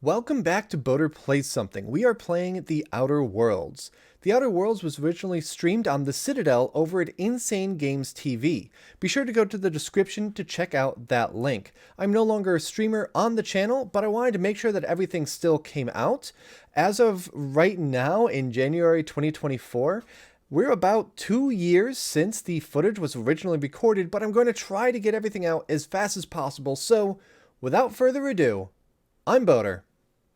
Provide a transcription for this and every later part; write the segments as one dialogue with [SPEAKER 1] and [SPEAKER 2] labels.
[SPEAKER 1] Welcome back to Boater Plays Something. We are playing The Outer Worlds. The Outer Worlds was originally streamed on the Citadel over at Insane Games TV. Be sure to go to the description to check out that link. I'm no longer a streamer on the channel, but I wanted to make sure that everything still came out. As of right now, in January 2024, we're about 2 years since the footage was originally recorded, but I'm going to try to get everything out as fast as possible, so without further ado, I'm Boater.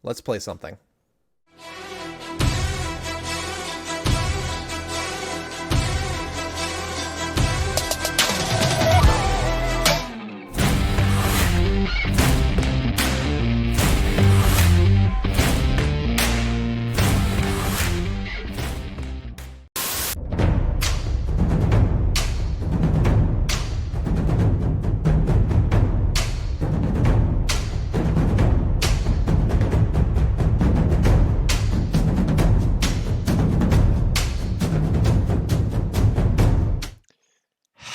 [SPEAKER 1] Let's play something.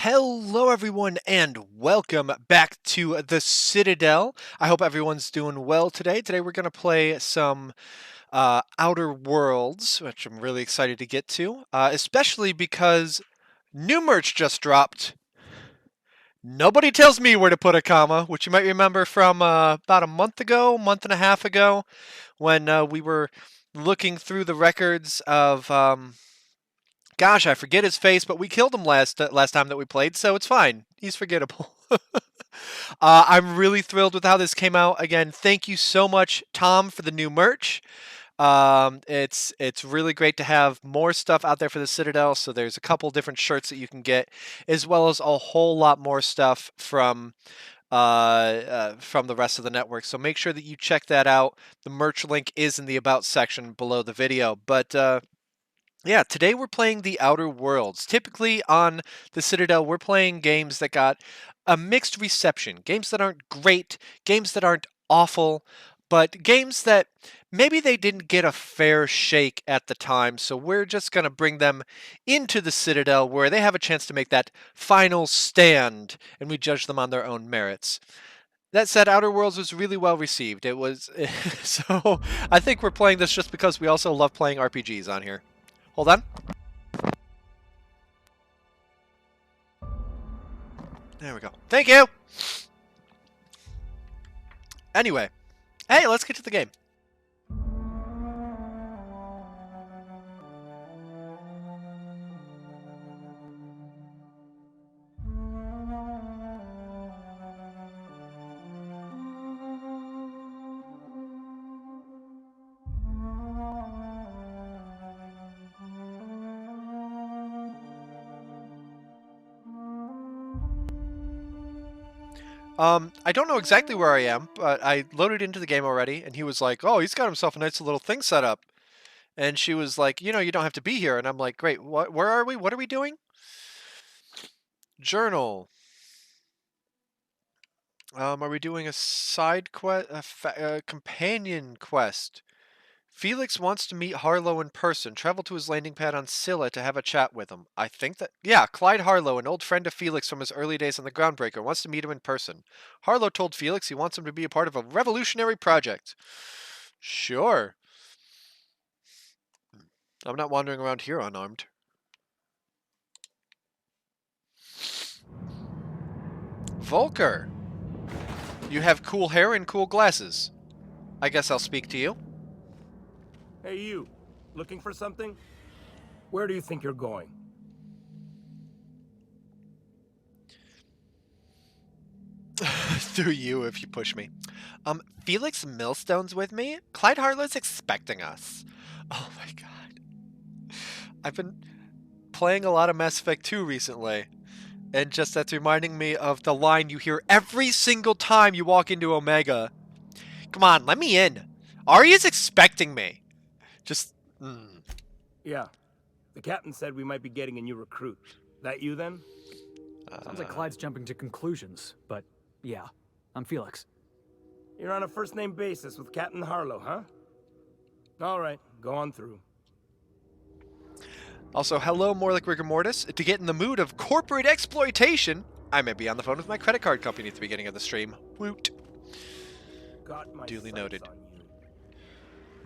[SPEAKER 1] Hello everyone and welcome back to the Citadel. I hope everyone's doing well today. Today we're going to play some Outer Worlds, which I'm really excited to get to, especially because new merch just dropped. Nobody tells me where to put a comma, which you might remember from about a month and a half ago, when we were looking through the records of... Gosh, I forget his face, but we killed him last time that we played, so it's fine. He's forgettable. I'm really thrilled with how this came out. Again, thank you so much, Tom, for the new merch. It's really great to have more stuff out there for the Citadel. So there's a couple different shirts that you can get, as well as a whole lot more stuff from the rest of the network. So make sure that you check that out. The merch link is in the About section below the video. But yeah, today we're playing The Outer Worlds. Typically on the Citadel, we're playing games that got a mixed reception. Games that aren't great, games that aren't awful, but games that maybe they didn't get a fair shake at the time. So we're just going to bring them into the Citadel where they have a chance to make that final stand, and we judge them on their own merits. That said, Outer Worlds was really well received. It was so I think we're playing this just because we also love playing RPGs on here. Hold on. There we go. Thank you! Anyway. Hey, let's get to the game. I don't know exactly where I am, but I loaded into the game already, and he was like, oh, he's got himself a nice little thing set up. And she was like, you know, you don't have to be here. And I'm like, great, where are we? What are we doing? Journal. Are we doing a side quest, a companion quest? Felix wants to meet Harlow in person. Travel to his landing pad on Scylla to have a chat with him. I think that... Yeah, Clyde Harlow, an old friend of Felix from his early days on the Groundbreaker, wants to meet him in person. Harlow told Felix he wants him to be a part of a revolutionary project. Sure. I'm not wandering around here unarmed. Volker! You have cool hair and cool glasses. I guess I'll speak to you.
[SPEAKER 2] Hey, you. Looking for something? Where do you think you're going?
[SPEAKER 1] Through you, if you push me. Felix Millstone's with me? Clyde Harlow's expecting us. Oh my god. I've been playing a lot of Mass Effect 2 recently. And just that's reminding me of the line you hear every single time you walk into Omega. Come on, let me in. Arya's expecting me. Just,
[SPEAKER 2] Yeah. The captain said we might be getting a new recruit. That you, then?
[SPEAKER 3] Sounds like Clyde's jumping to conclusions, but yeah, I'm Felix.
[SPEAKER 2] You're on a first-name basis with Captain Harlow, huh? All right, go on through.
[SPEAKER 1] Also, hello, more like rigor mortis. To get in the mood of corporate exploitation, I may be on the phone with my credit card company at the beginning of the stream. Woot.
[SPEAKER 2] Got my
[SPEAKER 1] Duly
[SPEAKER 2] sights
[SPEAKER 1] noted.
[SPEAKER 2] on you.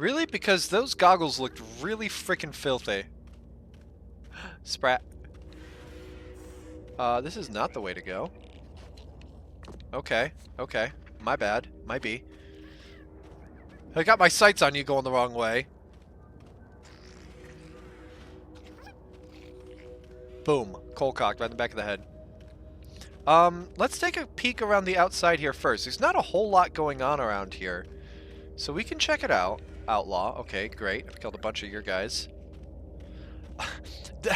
[SPEAKER 1] Really? Because those goggles looked really freaking filthy. Sprat. This is not the way to go. Okay, okay. My bad. Might be. I got my sights on you going the wrong way. Boom. Cold cocked right in the back of the head. Let's take a peek around the outside here first. There's not a whole lot going on around here. So we can check it out. Outlaw. Okay, great. I've killed a bunch of your guys.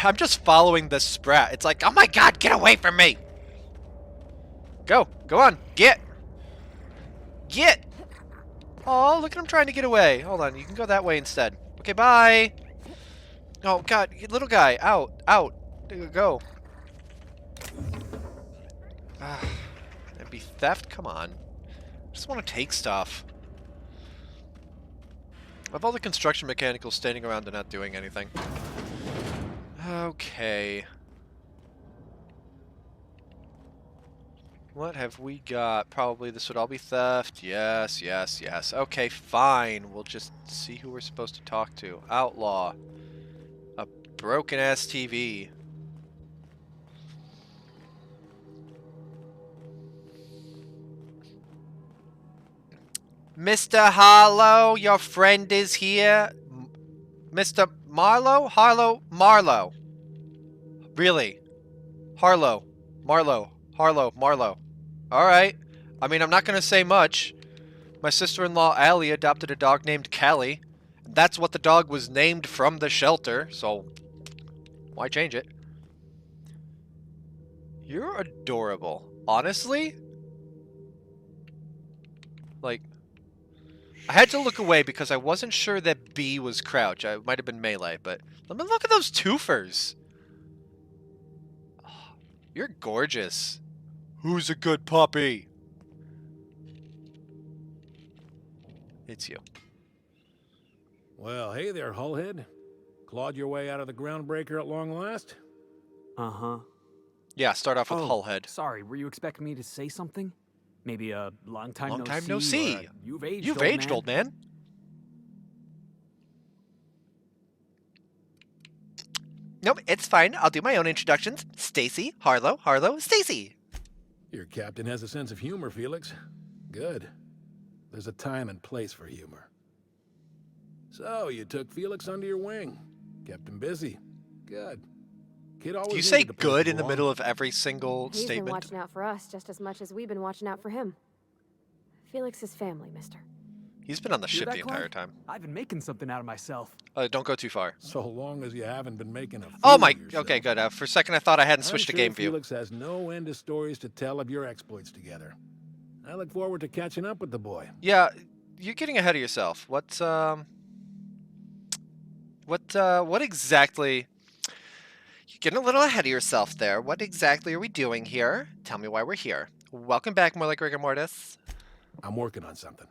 [SPEAKER 1] I'm just following the sprat. It's like, oh my god, get away from me! Go. Go on. Get! Get! Oh, look at him trying to get away. Hold on, you can go that way instead. Okay, bye! Oh god, little guy, out, out. Go. That'd be theft? Come on. I just want to take stuff. I have all the construction mechanicals standing around and not doing anything. Okay. What have we got? Probably this would all be theft. Yes, yes, yes. Okay, fine. We'll just see who we're supposed to talk to. Outlaw. A broken-ass TV. Mr. Harlow, your friend is here. Mr. Marlowe? Harlow? Marlowe. Really? Harlow. Marlowe. Harlow. Marlowe. Alright. I mean, I'm not going to say much. My sister-in-law, Allie, adopted a dog named Callie. That's what the dog was named from the shelter, so why change it? You're adorable. Honestly? Like, I had to look away because I wasn't sure that B was crouch. I might have been melee, but let me look at those twofers. Oh, you're gorgeous. Who's a good puppy? It's you.
[SPEAKER 4] Well, hey there, Hullhead. Clawed your way out of the groundbreaker at long last?
[SPEAKER 3] Uh-huh.
[SPEAKER 1] Yeah, start off with
[SPEAKER 3] Oh,
[SPEAKER 1] Hullhead.
[SPEAKER 3] sorry, were you expecting me to say something? Maybe a long time
[SPEAKER 1] Long
[SPEAKER 3] no
[SPEAKER 1] time
[SPEAKER 3] see,
[SPEAKER 1] no see.
[SPEAKER 3] or a you've aged,
[SPEAKER 1] You've aged, old man. Nope, it's fine. I'll do my own introductions. Stacy, Harlow, Harlow, Stacy.
[SPEAKER 4] Your captain has a sense of humor, Felix. Good. There's a time and place for humor. So, you took Felix under your wing. Kept him busy. Good. Kid always
[SPEAKER 1] Do you say
[SPEAKER 4] needed a place
[SPEAKER 1] good
[SPEAKER 4] to
[SPEAKER 1] in the
[SPEAKER 4] belong.
[SPEAKER 1] middle of every single
[SPEAKER 5] He's been
[SPEAKER 1] statement?
[SPEAKER 5] watching out for us just as much as we've been watching out for him. Felix is family, mister.
[SPEAKER 1] He's been on the
[SPEAKER 3] Hear
[SPEAKER 1] ship
[SPEAKER 3] that,
[SPEAKER 1] the entire
[SPEAKER 3] Clyde?
[SPEAKER 1] time.
[SPEAKER 3] I've been making something out of myself.
[SPEAKER 1] Don't go too far.
[SPEAKER 4] So long as you haven't been making a fool
[SPEAKER 1] Oh my,
[SPEAKER 4] of yourself.
[SPEAKER 1] okay, good. For a second I thought I hadn't
[SPEAKER 4] I'm
[SPEAKER 1] switched to
[SPEAKER 4] sure
[SPEAKER 1] game view.
[SPEAKER 4] Felix has no end of stories to tell of your exploits together. I look forward to catching up with the boy.
[SPEAKER 1] Yeah, you're getting ahead of yourself. What exactly? You're getting a little ahead of yourself there. What exactly are we doing here? Tell me why we're here. Welcome back, more like rigor mortis.
[SPEAKER 4] I'm working on something.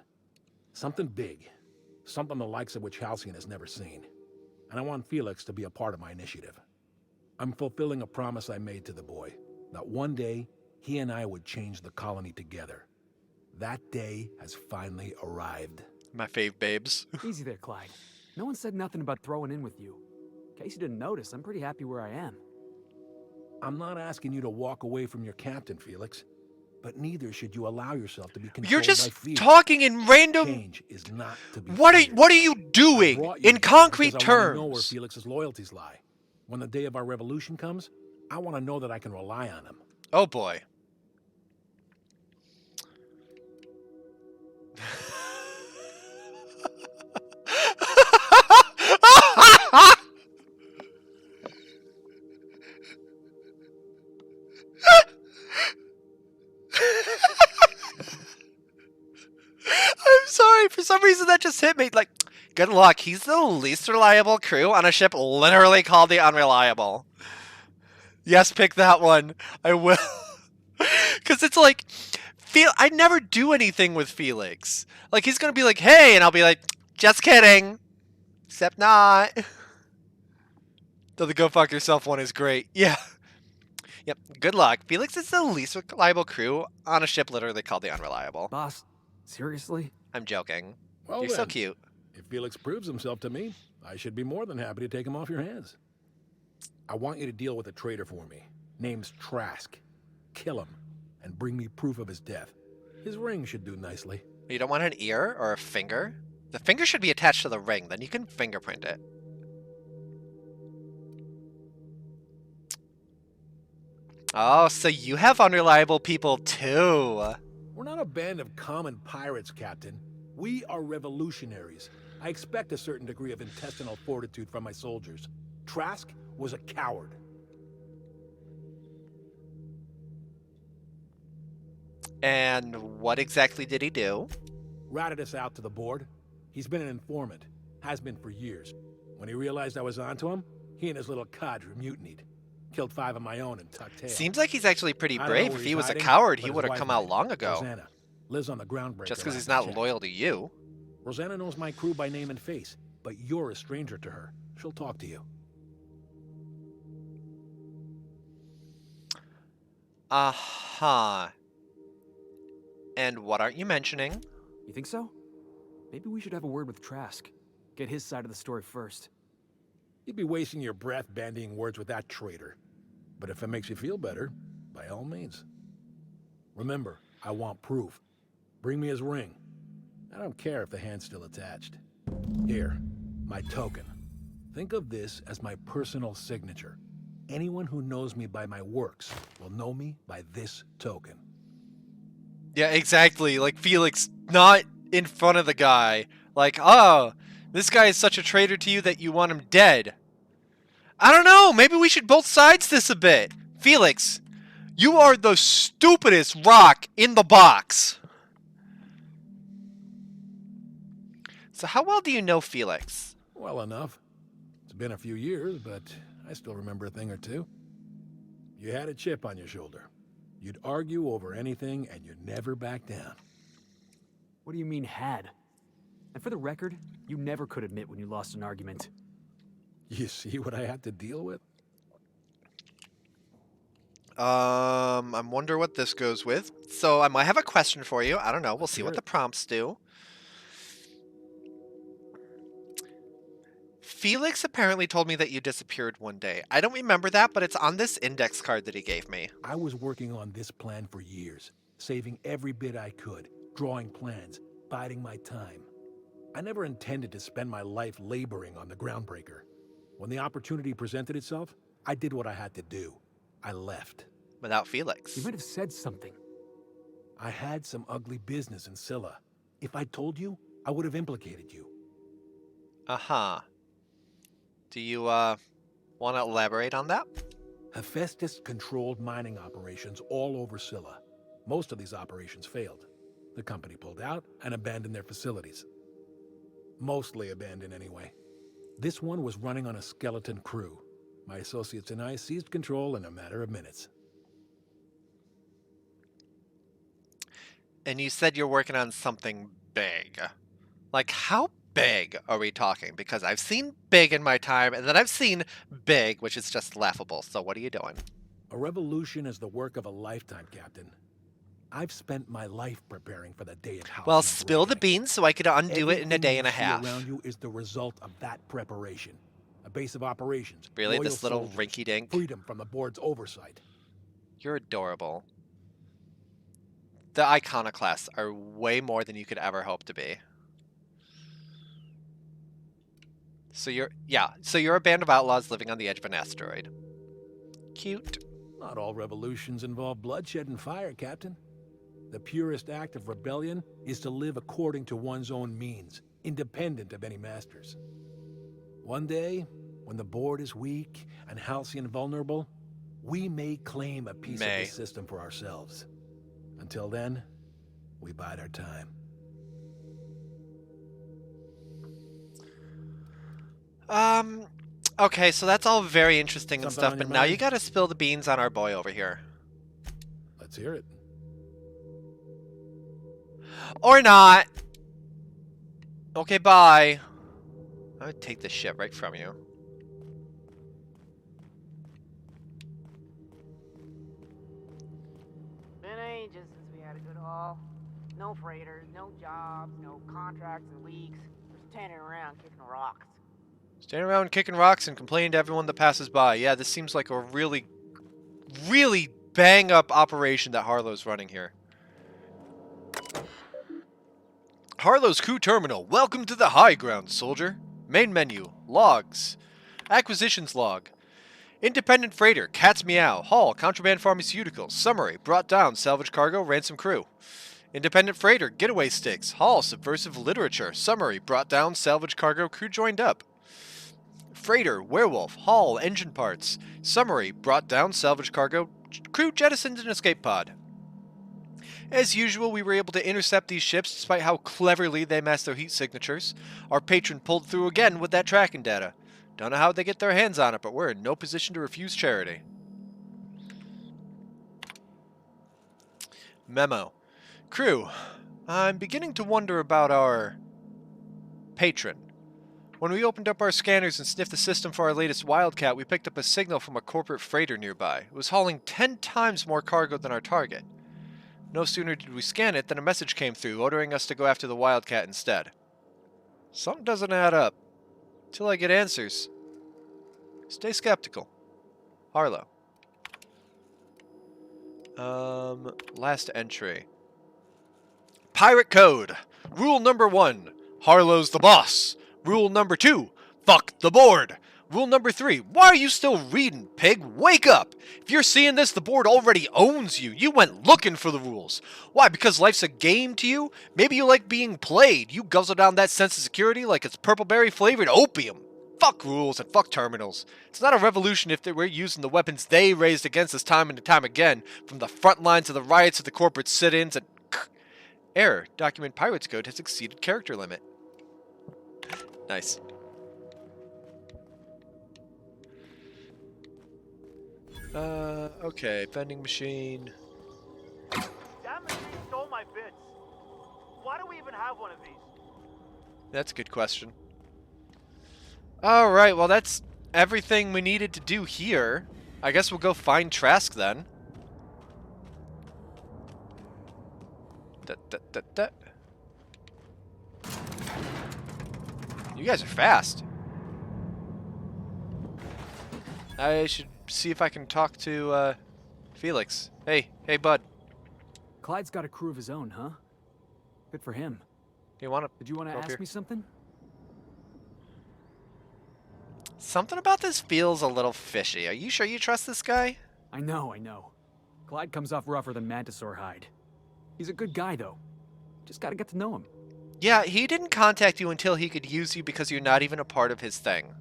[SPEAKER 4] Something big. Something the likes of which Halcyon has never seen. And I want Felix to be a part of my initiative. I'm fulfilling a promise I made to the boy, that one day he and I would change the colony together. That day has finally arrived.
[SPEAKER 1] My fave babes.
[SPEAKER 3] Easy there, Clyde. No one said nothing about throwing in with you. In case you didn't notice, I'm pretty happy where I am.
[SPEAKER 4] I'm not asking you to walk away from your captain, Felix. But neither should you allow yourself to be controlled
[SPEAKER 1] You're
[SPEAKER 4] by
[SPEAKER 1] just
[SPEAKER 4] fear.
[SPEAKER 1] talking in random.
[SPEAKER 4] Change is not to be
[SPEAKER 1] What
[SPEAKER 4] feared.
[SPEAKER 1] are you
[SPEAKER 4] I
[SPEAKER 1] doing
[SPEAKER 4] brought you
[SPEAKER 1] in
[SPEAKER 4] here
[SPEAKER 1] concrete
[SPEAKER 4] because I wanna know where
[SPEAKER 1] terms?
[SPEAKER 4] Felix's loyalties lie. When the day of our revolution comes, I want to know that I can rely on him.
[SPEAKER 1] Oh boy. I'm sorry, for some reason that just hit me. Like, good luck. He's the least reliable crew on a ship literally called the Unreliable. Yes, pick that one. I will. Because it's like, I never do anything with Felix. Like, he's going to be like, hey, and I'll be like, just kidding. Except not. Though the go fuck yourself one is great. Yeah. Yep, good luck. Felix is the least reliable crew on a ship literally called the Unreliable.
[SPEAKER 3] Boss, seriously?
[SPEAKER 1] I'm joking.
[SPEAKER 4] Well
[SPEAKER 1] You're so
[SPEAKER 4] then,
[SPEAKER 1] cute.
[SPEAKER 4] if If Felix proves himself to me, I should be more than happy to take him off your hands. I want you to deal with a traitor for me. Name's Trask. Kill him, and bring me proof of his death. His ring should do nicely.
[SPEAKER 1] You don't want an ear or a finger? The finger should be attached to the ring, then you can fingerprint it. Oh, so you have unreliable people too.
[SPEAKER 4] We're not a band of common pirates, Captain. We are revolutionaries. I expect a certain degree of intestinal fortitude from my soldiers. Trask was a coward.
[SPEAKER 1] And what exactly did he do?
[SPEAKER 4] Ratted us out to the board. He's been an informant. Has been for years. When he realized I was onto him, he and his little cadre mutinied. Killed 5 of my own and tucked tail.
[SPEAKER 1] Seems like he's actually pretty
[SPEAKER 4] I don't know
[SPEAKER 1] brave.
[SPEAKER 4] where
[SPEAKER 1] If
[SPEAKER 4] he's
[SPEAKER 1] he was a
[SPEAKER 4] hiding,
[SPEAKER 1] coward,
[SPEAKER 4] but
[SPEAKER 1] he
[SPEAKER 4] his
[SPEAKER 1] would have
[SPEAKER 4] wife
[SPEAKER 1] come out
[SPEAKER 4] might.
[SPEAKER 1] long ago.
[SPEAKER 4] Rosanna lives on the groundbreaker.
[SPEAKER 1] Just because he's
[SPEAKER 4] last I
[SPEAKER 1] not
[SPEAKER 4] checked.
[SPEAKER 1] loyal to you.
[SPEAKER 4] Rosanna knows my crew by name and face, but you're a stranger to her. She'll talk to you.
[SPEAKER 1] Uh-huh. And what aren't you mentioning?
[SPEAKER 3] You think so? Maybe we should have a word with Trask. Get his side of the story first.
[SPEAKER 4] You'd be wasting your breath bandying words with that traitor. But if it makes you feel better, by all means. Remember, I want proof. Bring me his ring. I don't care if the hand's still attached. Here, my token. Think of this as my personal signature. Anyone who knows me by my works will know me by this token.
[SPEAKER 1] Yeah, exactly. Like Felix, not in front of the guy. Like, oh, this guy is such a traitor to you that you want him dead. I don't know. Maybe we should both sides this a bit. Felix, you are the stupidest rock in the box. So how well do you know Felix?
[SPEAKER 4] Well enough. It's been a few years, but I still remember a thing or two. You had a chip on your shoulder. You'd argue over anything, and you'd never back down.
[SPEAKER 3] What do you mean, had? And for the record, you never could admit when you lost an argument.
[SPEAKER 4] You see what I had to deal with?
[SPEAKER 1] I wonder what this goes with. So I might have a question for you. I don't know. We'll see what the prompts do. Felix apparently told me that you disappeared one day. I don't remember that, but it's on this index card that he gave me.
[SPEAKER 4] I was working on this plan for years, saving every bit I could, drawing plans, biding my time. I never intended to spend my life laboring on the groundbreaker. When the opportunity presented itself, I did what I had to do. I left.
[SPEAKER 1] Without Felix.
[SPEAKER 3] You might have said something.
[SPEAKER 4] I had some ugly business in Scylla. If I told you, I would have implicated you.
[SPEAKER 1] Uh-huh. Do you, want to elaborate on that?
[SPEAKER 4] Hephaestus controlled mining operations all over Scylla. Most of these operations failed. The company pulled out and abandoned their facilities. Mostly abandoned anyway. This one was running on a skeleton crew. My associates and I seized control in a matter of minutes.
[SPEAKER 1] And you said you're working on something big. Like, how big are we talking? Because I've seen big in my time, and then I've seen big, which is just laughable. So what are you doing?
[SPEAKER 4] A revolution is the work of a lifetime, Captain. I've spent my life preparing for the day of Halcyon.
[SPEAKER 1] Well, spill the
[SPEAKER 4] rising.
[SPEAKER 1] beans so I could undo it in a day and a
[SPEAKER 4] Everything you
[SPEAKER 1] half.
[SPEAKER 4] see around you is the result of that preparation. A base of operations.
[SPEAKER 1] Really?
[SPEAKER 4] loyal
[SPEAKER 1] This little
[SPEAKER 4] soldiers,
[SPEAKER 1] rinky-dink?
[SPEAKER 4] Freedom from the board's oversight.
[SPEAKER 1] You're adorable. The iconoclasts are way more than you could ever hope to be. So you're a band of outlaws living on the edge of an asteroid. Cute.
[SPEAKER 4] Not all revolutions involve bloodshed and fire, Captain. The purest act of rebellion is to live according to one's own means, independent of any masters. One day, when the board is weak and Halcyon vulnerable, we may claim a piece of the system for ourselves. Until then, we bide our time.
[SPEAKER 1] Okay, so that's all very interesting and
[SPEAKER 4] Something
[SPEAKER 1] stuff,
[SPEAKER 4] on
[SPEAKER 1] but
[SPEAKER 4] your
[SPEAKER 1] now you
[SPEAKER 4] mind?
[SPEAKER 1] gotta spill the beans on our boy over here.
[SPEAKER 4] Let's hear it.
[SPEAKER 1] Or not! Okay, bye. I would take this shit right from you.
[SPEAKER 6] Been ages since we had a good haul. No freighters, no jobs, no contracts and leaks. There's standing around kicking rocks.
[SPEAKER 1] Standing around kicking rocks and complaining to everyone that passes by. Yeah, this seems like a really, really bang-up operation that Harlow's running here. Harlow's crew terminal. Welcome to the high ground, soldier. Main menu. Logs. Acquisitions log. Independent freighter. Cat's Meow. Haul. Contraband pharmaceuticals. Summary. Brought down. Salvage cargo. Ransom crew. Independent freighter. Getaway sticks. Haul. Subversive literature. Summary. Brought down. Salvage cargo. Crew joined up. Freighter. Werewolf. Haul. Engine parts. Summary. Brought down. Salvage cargo. Crew jettisoned an escape pod. As usual, we were able to intercept these ships despite how cleverly they masked their heat signatures. Our patron pulled through again with that tracking data. Don't know how they get their hands on it, but we're in no position to refuse charity. Memo. Crew, I'm beginning to wonder about our patron. When we opened up our scanners and sniffed the system for our latest Wildcat, we picked up a signal from a corporate freighter nearby. It was hauling 10 times more cargo than our target. No sooner did we scan it than a message came through ordering us to go after the Wildcat instead. Something doesn't add up. Till I get answers. Stay skeptical. Harlow. Last entry. Pirate code. Rule number 1. Harlow's the boss. Rule number 2. Fuck the board. Rule number 3. Why are you still reading, pig? Wake up! If you're seeing this, the board already owns you. You went looking for the rules. Why? Because life's a game to you? Maybe you like being played. You guzzle down that sense of security like it's purple-berry flavored opium. Fuck rules and fuck terminals. It's not a revolution if we're using the weapons they raised against us time and time again, from the front lines to the riots to the corporate sit-ins and... Error. Document Pirates Code has exceeded character limit. Nice. Okay, vending machine.
[SPEAKER 7] That machine stole my bits. Why do we even have one of these?
[SPEAKER 1] That's a good question. Alright, well that's everything we needed to do here. I guess we'll go find Trask then. You guys are fast. I should see if I can talk to Felix. Hey, bud.
[SPEAKER 3] Clyde's got a crew of his own, huh? Good for him.
[SPEAKER 1] You want to?
[SPEAKER 3] Did you want to ask
[SPEAKER 1] here?
[SPEAKER 3] me something?
[SPEAKER 1] Something about this feels a little fishy. Are you sure you trust this guy?
[SPEAKER 3] I know. Clyde comes off rougher than Mantisaur hide. He's a good guy, though. Just gotta get to know him.
[SPEAKER 1] Yeah, he didn't contact you until he could use you because you're not even a part of his thing.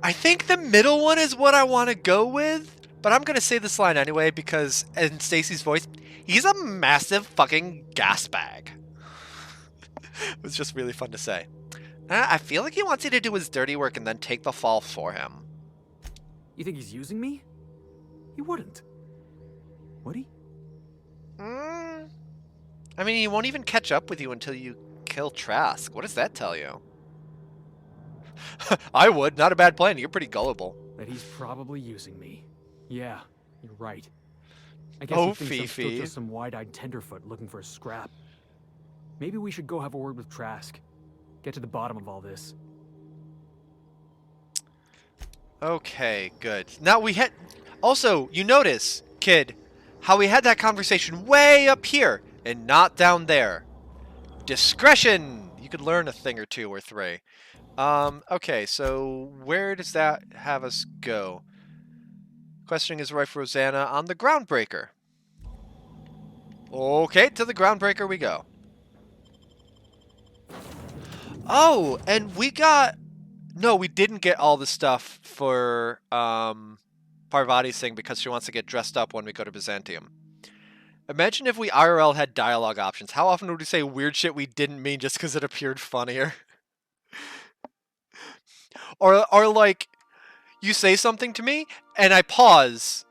[SPEAKER 1] I think the middle one is what I want to go with, but I'm going to say this line anyway because, in Stacy's voice, he's a massive fucking gas bag. It was just really fun to say. I feel like he wants you to do his dirty work and then take the fall for him.
[SPEAKER 3] You think he's using me? He wouldn't. Would he?
[SPEAKER 1] I mean, he won't even catch up with you until you kill Trask. What does that tell you? I would. Not a bad plan. You're pretty gullible.
[SPEAKER 3] That he's probably using me. Yeah, you're right. I guess
[SPEAKER 1] Oh,
[SPEAKER 3] he thinks I'm still
[SPEAKER 1] Fifi.
[SPEAKER 3] just some wide-eyed tenderfoot looking for a scrap. Maybe we should go have a word with Trask. Get to the bottom of all this.
[SPEAKER 1] Okay, good. Now we had... Also, you notice, kid, how we had that conversation way up here and not down there. Discretion! You could learn a thing or two or three. Okay, so where does that have us go? Questioning his wife Rosanna on the Groundbreaker. Okay, to the Groundbreaker we go. Oh, and we got... No, we didn't get all the stuff for Parvati's thing because she wants to get dressed up when we go to Byzantium. Imagine if we IRL had dialogue options. How often would we say weird shit we didn't mean just because it appeared funnier? Or like, you say something to me, and I pause,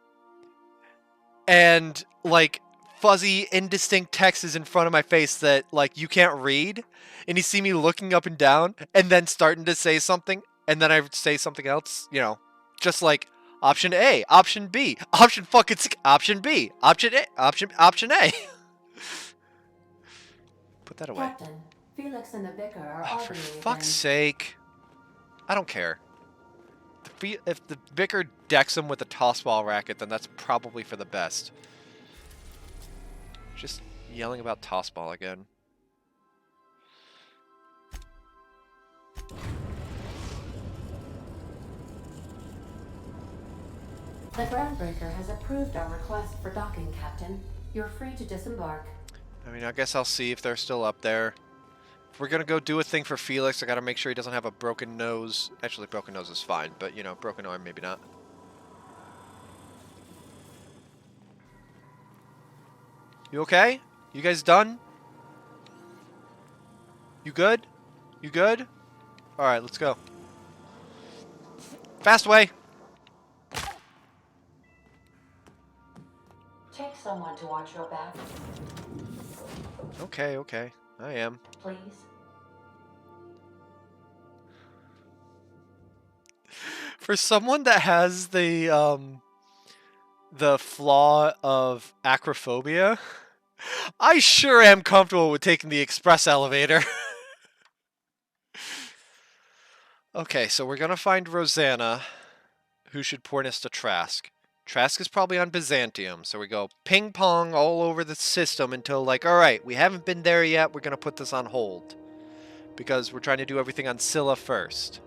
[SPEAKER 1] and, like, fuzzy, indistinct text is in front of my face that, like, you can't read, and you see me looking up and down, and then starting to say something, and then I say something else, you know, just like, Option A, option B, option fucking C, option B, option A, option A. Put that away.
[SPEAKER 6] Captain, Felix and the Vicar are
[SPEAKER 1] Oh, for
[SPEAKER 6] arguing
[SPEAKER 1] fuck's
[SPEAKER 6] again.
[SPEAKER 1] sake. I don't care. If the Vicar decks him with a tossball racket, then that's probably for the best. Just yelling about tossball again.
[SPEAKER 6] The Groundbreaker has approved our request for docking, Captain. You're free to disembark.
[SPEAKER 1] I mean, I guess I'll see if they're still up there. If we're gonna go do a thing for Felix, I gotta make sure he doesn't have a broken nose. Actually, broken nose is fine, but, you know, broken arm, maybe not. You okay? You guys done? You good? You good? Alright, let's go. Fast way!
[SPEAKER 6] Take someone to watch your back,
[SPEAKER 1] Okay, okay. I am.
[SPEAKER 6] please.
[SPEAKER 1] For someone that has the flaw of acrophobia, I sure am comfortable with taking the express elevator. Okay, so we're gonna find Rosanna, who should point us to Trask. Trask is probably on Byzantium, so we go ping pong all over the system until, like, alright, we haven't been there yet, we're gonna put this on hold. Because we're trying to do everything on Scylla first.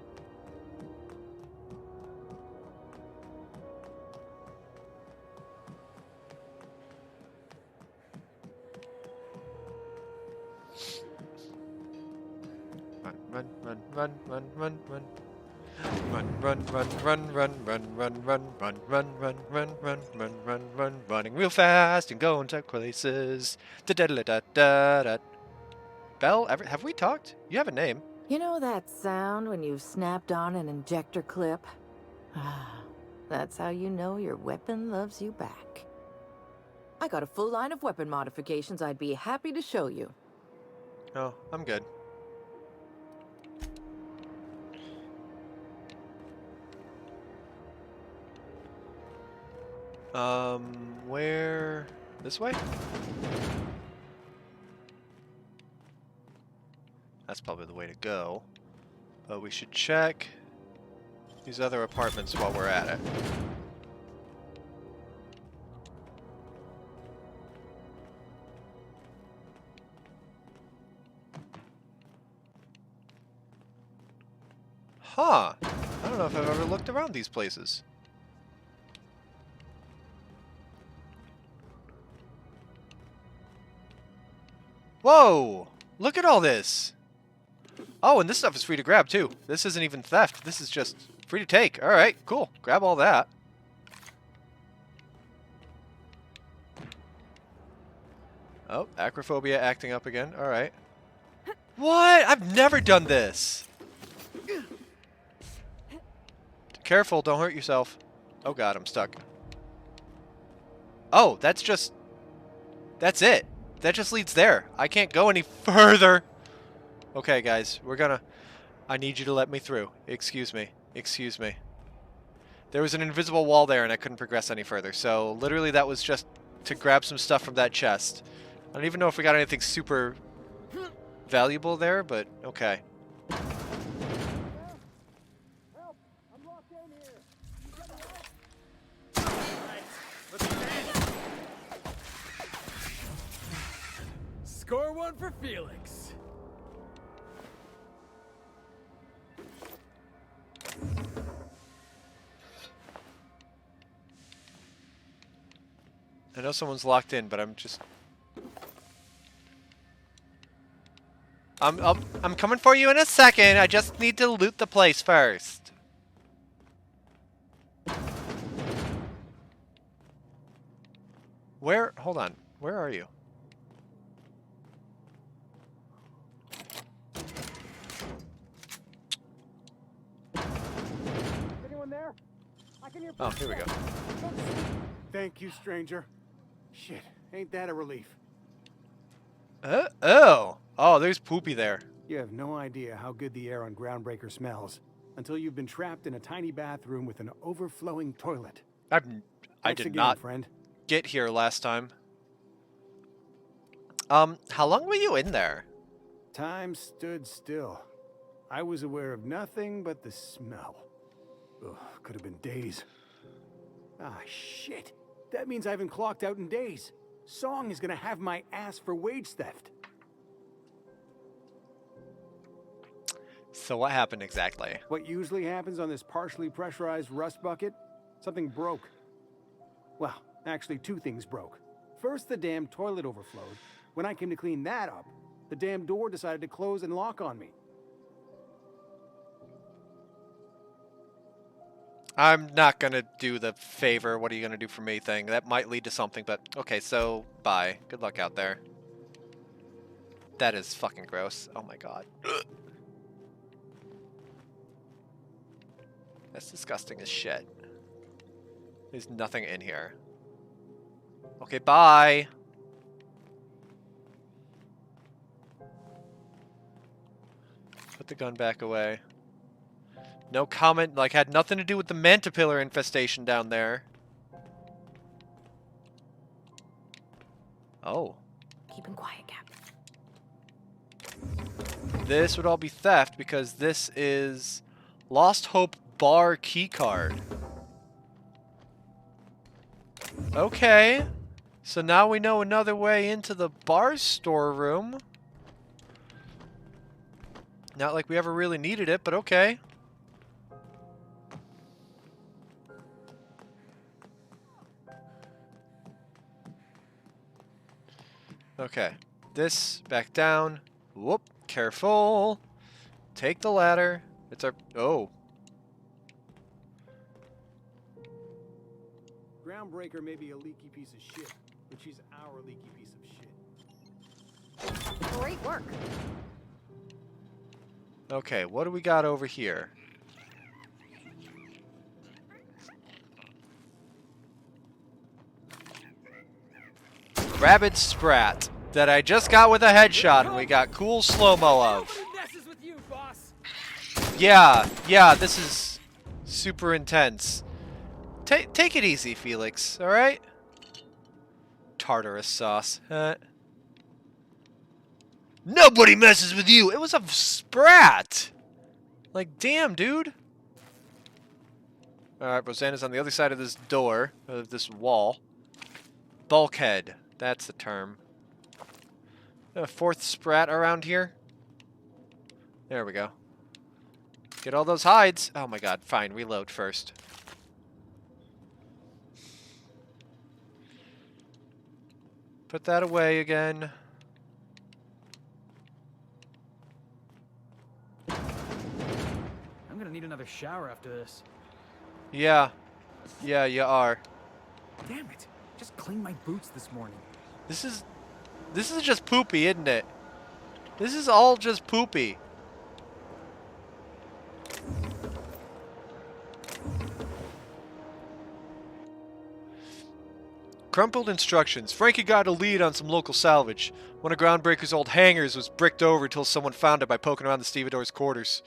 [SPEAKER 1] Run, run, run, run, run, run. Run, run, run, run, run, run, run, run, run, run, run, run, run, run, run, run, running real fast and going to places. Da da da da da da. Belle, have we talked? You have a name.
[SPEAKER 8] You know that sound when you've snapped on an injector clip? Ah, that's how you know your weapon loves you back. I got a full line of weapon modifications I'd be happy to show you.
[SPEAKER 1] Oh, I'm good. Where? This way? That's probably the way to go. But we should check these other apartments while we're at it. Huh. I don't know if I've ever looked around these places. Whoa! Look at all this! Oh, and this stuff is free to grab, too. This isn't even theft. This is just free to take. Alright, cool. Grab all that. Oh, acrophobia acting up again. Alright. What? I've never done this! Careful, don't hurt yourself. Oh god, I'm stuck. Oh, that's just... That's it. That just leads there. I can't go any further. Okay, guys, we're gonna... I need you to let me through. Excuse me. Excuse me. There was an invisible wall there and I couldn't progress any further. So, literally that was just to grab some stuff from that chest. I don't even know if we got anything super valuable there, but okay.
[SPEAKER 3] Score one for Felix.
[SPEAKER 1] I know someone's locked in, but I'm just... I'm coming for you in a second. I just need to loot the place first. Where? Hold on. Where are you?
[SPEAKER 2] Anyone there? I can hear.
[SPEAKER 1] Oh, here we go.
[SPEAKER 2] Thank you, stranger. Shit, ain't that a relief?
[SPEAKER 1] Oh! Oh, there's Poopy there.
[SPEAKER 2] You have no idea how good the air on Groundbreaker smells.
[SPEAKER 9] until you've been trapped in a tiny bathroom with an overflowing toilet.
[SPEAKER 1] I
[SPEAKER 9] Thanks
[SPEAKER 1] did
[SPEAKER 9] again,
[SPEAKER 1] not
[SPEAKER 9] friend.
[SPEAKER 1] get here last time. How long were you in there?
[SPEAKER 9] Time stood still. I was aware of nothing but the smell. Ugh, could have been days. Ah, shit. That means I haven't clocked out in days. Song is gonna have my ass for wage theft.
[SPEAKER 1] So what happened exactly?
[SPEAKER 9] What usually happens on this partially pressurized rust bucket? Something broke. Well, actually 2 things broke. First, the damn toilet overflowed. When I came to clean that up, the damn door decided to close and lock on me.
[SPEAKER 1] I'm not gonna do the favor, what are you gonna do for me thing. That might lead to something, but okay, so bye. Good luck out there. That is fucking gross. Oh my god. That's disgusting as shit. There's nothing in here. Okay, bye. Put the gun back away. No comment, like, had nothing to do with the Mantipillar infestation down there. Oh.
[SPEAKER 5] Keep him quiet, Cap.
[SPEAKER 1] This would all be theft because this is Lost Hope bar keycard. Okay. So now we know another way into the bar storeroom. Not like we ever really needed it, but okay. Okay. This, back down. Whoop. Careful. Take the ladder. It's our... Oh.
[SPEAKER 9] Groundbreaker may be a leaky piece of shit, but she's our leaky piece of shit.
[SPEAKER 5] Great work.
[SPEAKER 1] Okay, what do we got over here? Rabid Sprat that I just got with a headshot and we got cool slow-mo of.
[SPEAKER 3] messes with you, boss.
[SPEAKER 1] Yeah, this is super intense. Take it easy, Felix, alright? Tartarus sauce. Nobody messes with you! It was a sprat! Like, damn, dude. Alright, Rosanna's on the other side of this door, of this wall. Bulkhead. That's the term. A 4th sprat around here. There we go. Get all those hides. Oh my god, fine, reload first. Put that away again.
[SPEAKER 3] I'm gonna need another shower after this.
[SPEAKER 1] Yeah, you are.
[SPEAKER 3] Damn it. Just cleaned my boots this morning.
[SPEAKER 1] This is just poopy, isn't it? This is all just poopy. Crumpled instructions. Frankie got a lead on some local salvage. One of Groundbreaker's old hangars was bricked over until someone found it by poking around the stevedores' quarters.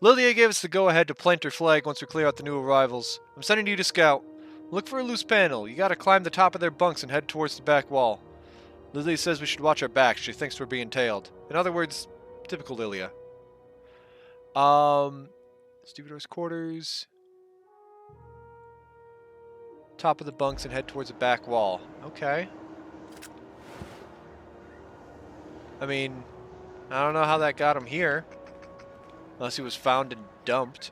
[SPEAKER 1] Lilia gave us the go-ahead to plant her flag once we clear out the new arrivals. I'm sending you to scout. Look for a loose panel. You gotta climb the top of their bunks and head towards the back wall. Lilia says we should watch our backs. She thinks we're being tailed. In other words, typical Lilia. Stevedore's quarters. Top of the bunks and head towards the back wall. Okay. I mean, I don't know how that got him here. Unless he was found and dumped.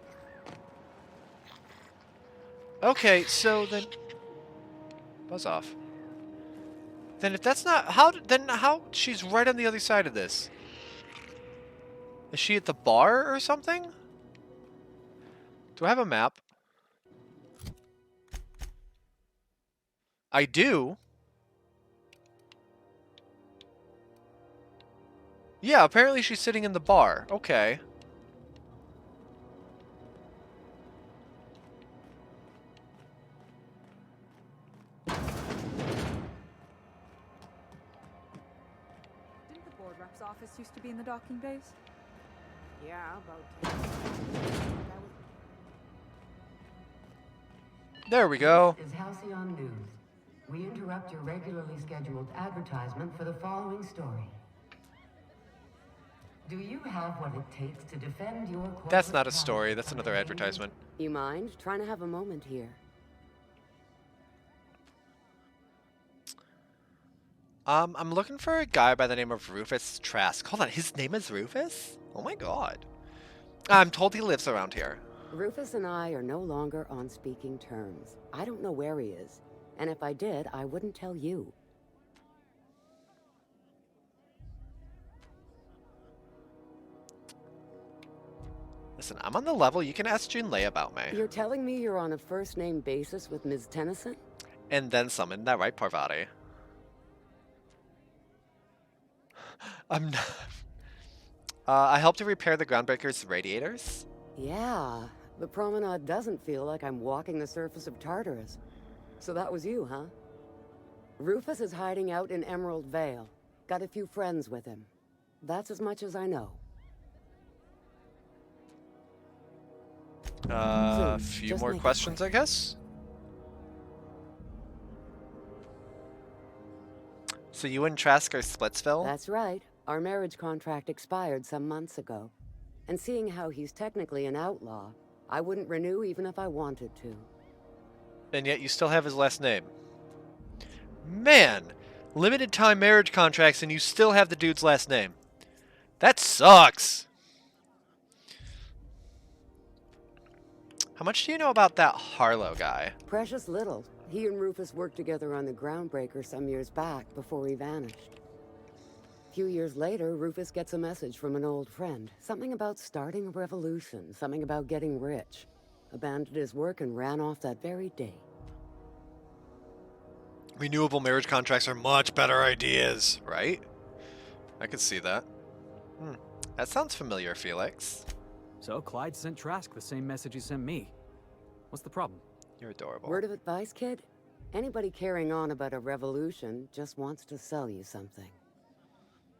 [SPEAKER 1] Okay, so then... Buzz off. Then if that's not... How... She's right on the other side of this. Is she at the bar or something? Do I have a map? I do. Yeah, apparently she's sitting in the bar. Okay.
[SPEAKER 10] Didn't the board rep's office used to be in the docking bays?
[SPEAKER 8] Yeah, about 10. That was
[SPEAKER 1] There we go.
[SPEAKER 6] This is Halcyon News. We interrupt your regularly scheduled advertisement for the following story. Do you have what it takes to defend your corporate
[SPEAKER 1] That's not a
[SPEAKER 6] power
[SPEAKER 1] story. That's
[SPEAKER 6] from
[SPEAKER 1] another
[SPEAKER 6] the
[SPEAKER 1] advertisement.
[SPEAKER 11] You mind? Trying to have a moment here.
[SPEAKER 1] I'm looking for a guy by the name of Rufus Trask. Hold on, his name is Rufus? Oh my god. I'm told he lives around here.
[SPEAKER 11] Rufus and I are no longer on speaking terms. I don't know where he is. And if I did, I wouldn't tell you.
[SPEAKER 1] Listen, I'm on the level. You can ask Junlei about me.
[SPEAKER 11] You're telling me you're on a first-name basis with Ms. Tennyson?
[SPEAKER 1] And then some. Isn't that right, Parvati? I'm not... I helped to repair the Groundbreaker's radiators.
[SPEAKER 11] Yeah, the promenade doesn't feel like I'm walking the surface of Tartarus. So that was you, huh? Rufus is hiding out in Emerald Vale. Got a few friends with him. That's as much as I know.
[SPEAKER 1] A few
[SPEAKER 11] just
[SPEAKER 1] more
[SPEAKER 11] make it
[SPEAKER 1] questions,
[SPEAKER 11] quick.
[SPEAKER 1] I guess. So you and Trask are Splitsville?
[SPEAKER 11] That's right. Our marriage contract expired some months ago. And seeing how he's technically an outlaw, I wouldn't renew even if I wanted to.
[SPEAKER 1] And yet you still have his last name. Man! Limited time marriage contracts and you still have the dude's last name. That sucks! How much do you know about that Harlow guy?
[SPEAKER 11] Precious little. He and Rufus worked together on the Groundbreaker some years back before he vanished. A few years later, Rufus gets a message from an old friend. Something about starting a revolution, something about getting rich. Abandoned his work and ran off that very day.
[SPEAKER 1] Renewable marriage contracts are much better ideas, right? I could see that. That sounds familiar, Felix.
[SPEAKER 3] So Clyde sent Trask the same message he sent me. What's the problem?
[SPEAKER 1] You're adorable.
[SPEAKER 11] Word of advice, kid? Anybody carrying on about a revolution just wants to sell you something.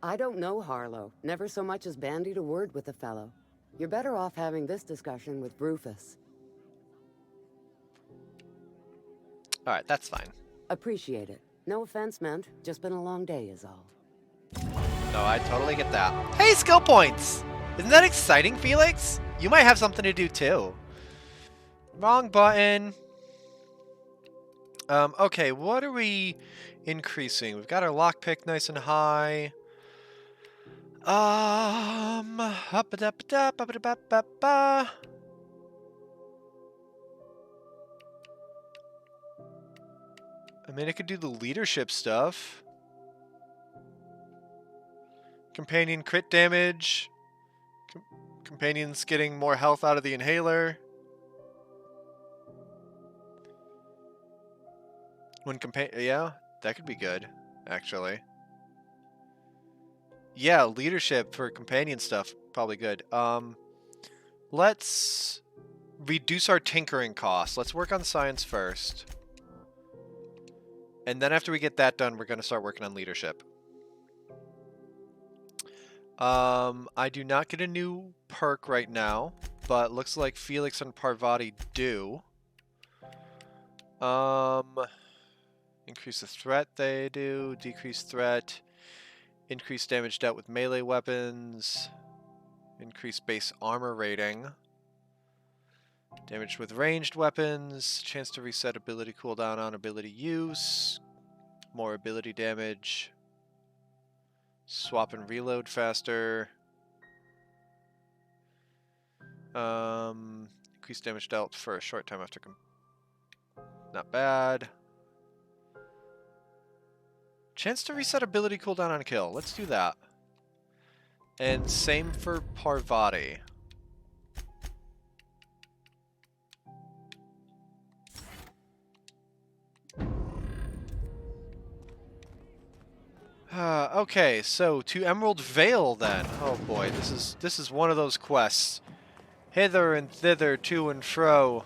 [SPEAKER 11] I don't know Harlow. Never so much as bandied a word with the fellow. You're better off having this discussion with Rufus.
[SPEAKER 1] Alright, that's fine.
[SPEAKER 11] Appreciate it. No offense meant. Just been a long day is all.
[SPEAKER 1] No, I totally get that. Hey, skill points! Isn't that exciting, Felix? You might have something to do too. Wrong button. Okay, what are we increasing? We've got our lockpick nice and high. Up-a-da-ba-da-ba-ba-da-ba-ba. I mean, I could do the leadership stuff. Companion crit damage. Companions getting more health out of the inhaler. Yeah, that could be good, actually. Yeah, leadership for companion stuff, probably good. Let's reduce our tinkering costs. Let's work on science first. And then after we get that done, we're going to start working on leadership. I do not get a new perk right now, but looks like Felix and Parvati do. Increase the threat they do, decrease threat, increase damage dealt with melee weapons, increase base armor rating, damage with ranged weapons, chance to reset ability cooldown on ability use, more ability damage, swap and reload faster, increase damage dealt for a short time after not bad. Chance to reset ability cooldown on kill. Let's do that. And same for Parvati. Okay, so to Emerald Vale then. Oh boy, this is one of those quests. Hither and thither, to and fro.